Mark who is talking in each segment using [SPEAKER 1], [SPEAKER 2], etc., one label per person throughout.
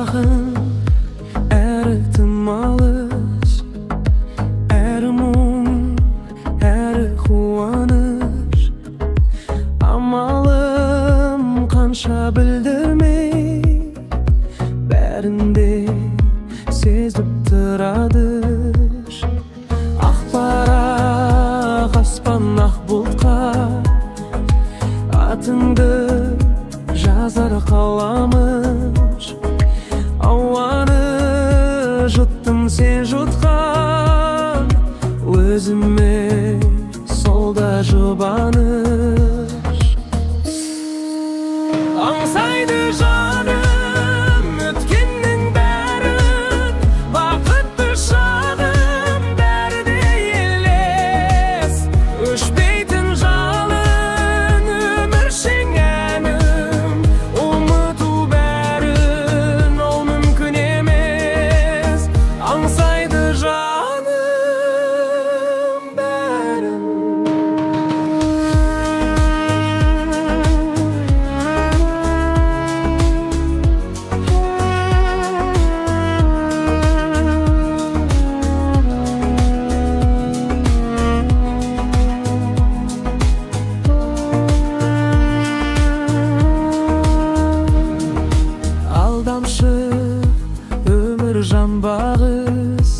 [SPEAKER 1] жақын, әрі тым алыс, әрі мұң, әрі қуаныш. Амалым қанша білдірмей, бәрінде сезіп тұрады. Ақ парақ аспан, ақ бұлтқа атыңды жазар қаламыш. Ауаны жұттым, сен жұтқан, өзіме солда жұбаныш. Аңсайды жаным өткеннің бәрін, бақытты шағым бәрі де елес. Өшпейтін жалын өміршең әнім, ұмыту бәрін ол мүмкін емес. Аңсайды жаным бәрін. Алдамшы өмір жанбағыз,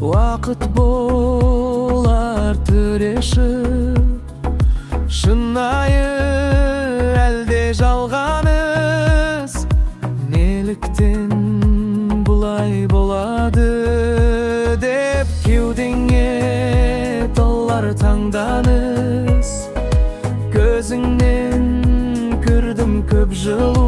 [SPEAKER 1] уақыт болар төрешіп. Шынайы әлде жалғаныз, неліктен бұлай болады деп кеудеңе толар таңданыс. Көзіңнен көрдім көп жылу,